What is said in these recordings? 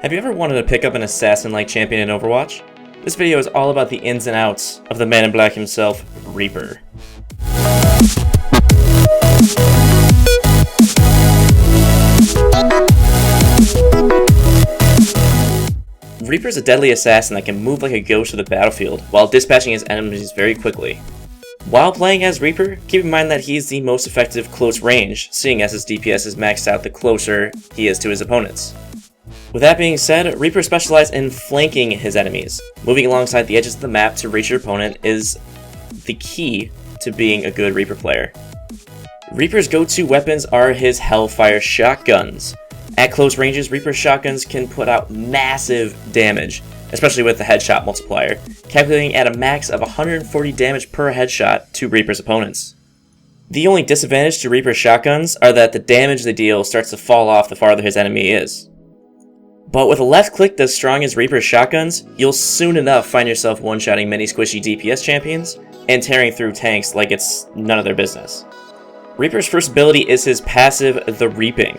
Have you ever wanted to pick up an assassin-like champion in Overwatch? This video is all about the ins and outs of the man in black himself, Reaper. Reaper's a deadly assassin that can move like a ghost to the battlefield while dispatching his enemies very quickly. While playing as Reaper, keep in mind that he is the most effective close range, seeing as his DPS is maxed out the closer he is to his opponents. With that being said, Reaper specializes in flanking his enemies. Moving alongside the edges of the map to reach your opponent is the key to being a good Reaper player. Reaper's go-to weapons are his Hellfire shotguns. At close ranges, Reaper's shotguns can put out massive damage, especially with the headshot multiplier, calculating at a max of 140 damage per headshot to Reaper's opponents. The only disadvantage to Reaper's shotguns are that the damage they deal starts to fall off the farther his enemy is. But with a left click as strong as Reaper's shotguns, you'll soon enough find yourself one-shotting many squishy DPS champions and tearing through tanks like it's none of their business. Reaper's first ability is his passive, the Reaping.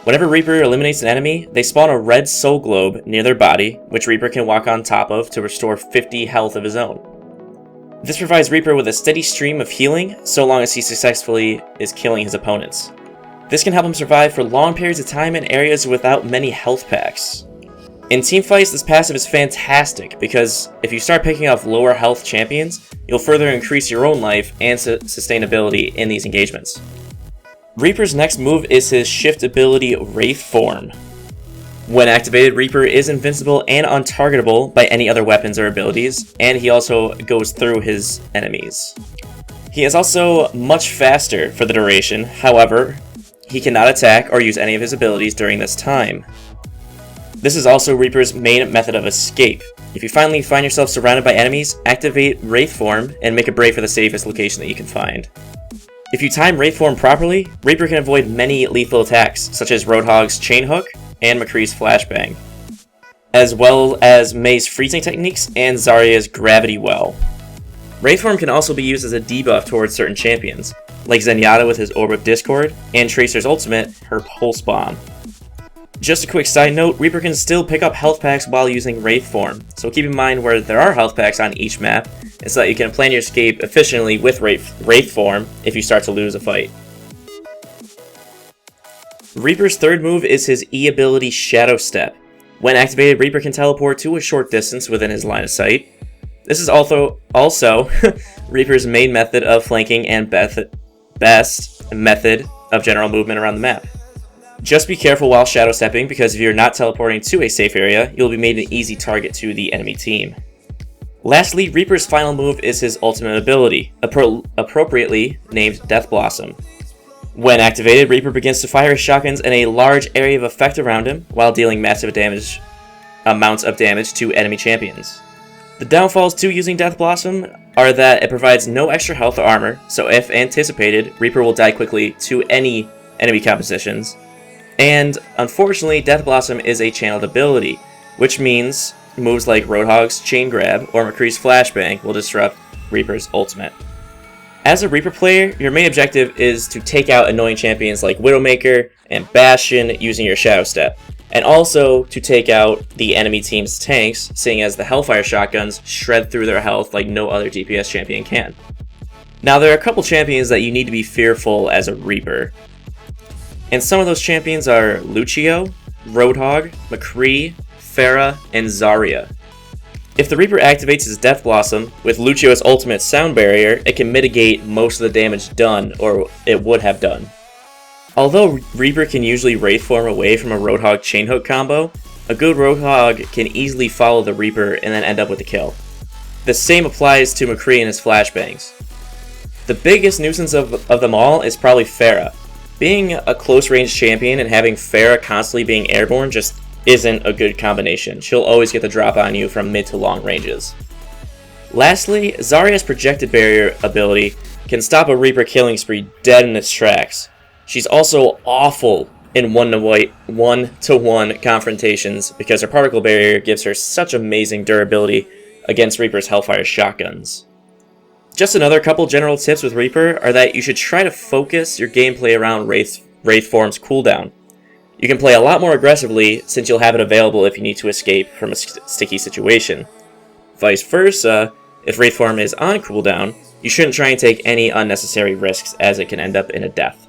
Whenever Reaper eliminates an enemy, they spawn a red soul globe near their body, which Reaper can walk on top of to restore 50 health of his own. This provides Reaper with a steady stream of healing, so long as he successfully is killing his opponents. This can help him survive for long periods of time in areas without many health packs. In teamfights, this passive is fantastic, because if you start picking off lower health champions, you'll further increase your own life and sustainability in these engagements. Reaper's next move is his shift ability, Wraith form. When activated, Reaper is invincible and untargetable by any other weapons or abilities, and he also goes through his enemies. He is also much faster for the duration, however, he cannot attack or use any of his abilities during this time. This is also Reaper's main method of escape. If you finally find yourself surrounded by enemies, activate Wraith form and make a break for the safest location that you can find. If you time Wraith form properly, Reaper can avoid many lethal attacks, such as Roadhog's Chain Hook and McCree's Flashbang, as well as Mei's freezing techniques and Zarya's Gravity Well. Wraith form can also be used as a debuff towards certain champions, like Zenyatta with his Orb of Discord, and Tracer's ultimate, her Pulse Bomb. Just a quick side note, Reaper can still pick up health packs while using Wraith form, so keep in mind where there are health packs on each map, and so that you can plan your escape efficiently with Wraith form if you start to lose a fight. Reaper's third move is his E ability, Shadow Step. When activated, Reaper can teleport to a short distance within his line of sight. This is also Reaper's main method of flanking and best method of general movement around the map. Just be careful while shadow stepping, because if you're not teleporting to a safe area, you'll be made an easy target to the enemy team. Lastly, Reaper's final move is his ultimate ability, appropriately named Death Blossom. When activated, Reaper begins to fire his shotguns in a large area of effect around him, while dealing massive amounts of damage to enemy champions. The downfalls to using Death Blossom are that it provides no extra health or armor, so if anticipated, Reaper will die quickly to any enemy compositions. And unfortunately, Death Blossom is a channeled ability, which means moves like Roadhog's Chain Grab or McCree's Flashbang will disrupt Reaper's ultimate. As a Reaper player, your main objective is to take out annoying champions like Widowmaker and Bastion using your Shadow Step, and also to take out the enemy team's tanks, seeing as the Hellfire shotguns shred through their health like no other DPS champion can. Now, there are a couple champions that you need to be fearful as a Reaper, and some of those champions are Lucio, Roadhog, McCree, Pharah, and Zarya. If the Reaper activates his Death Blossom with Lucio's ultimate Sound Barrier, it can mitigate most of the damage done, or it would have done. Although Reaper can usually Wraith form away from a Roadhog Chain Hook combo, a good Roadhog can easily follow the Reaper and then end up with the kill. The same applies to McCree and his Flashbangs. The biggest nuisance of them all is probably Pharah. Being a close range champion and having Pharah constantly being airborne just isn't a good combination. She'll always get the drop on you from mid to long ranges. Lastly, Zarya's Projected Barrier ability can stop a Reaper killing spree dead in its tracks. She's also awful in one-to-one confrontations because her Particle Barrier gives her such amazing durability against Reaper's Hellfire shotguns. Just another couple general tips with Reaper are that you should try to focus your gameplay around Wraith form's cooldown. You can play a lot more aggressively since you'll have it available if you need to escape from a sticky situation. Vice versa, if Wraith form is on cooldown, you shouldn't try and take any unnecessary risks as it can end up in a death.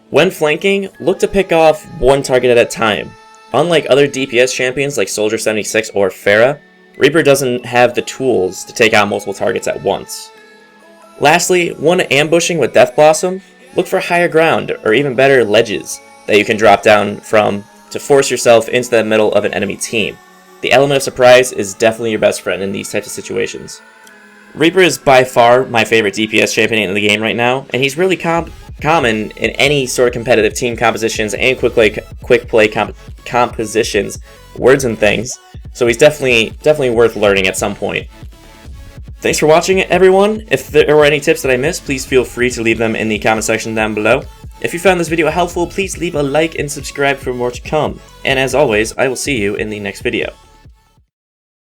When flanking, look to pick off one target at a time. Unlike other DPS champions like Soldier 76 or Pharah, Reaper doesn't have the tools to take out multiple targets at once. Lastly, when ambushing with Death Blossom, look for higher ground, or even better, ledges, that you can drop down from to force yourself into the middle of an enemy team. The element of surprise is definitely your best friend in these types of situations. Reaper is by far my favorite DPS champion in the game right now, and he's really common in any sort of competitive team compositions and quick play compositions, words and things, so he's definitely worth learning at some point. Thanks for watching, everyone. If there were any tips that I missed, please feel free to leave them in the comment section down below. If you found this video helpful, please leave a like and subscribe for more to come. And as always, I will see you in the next video.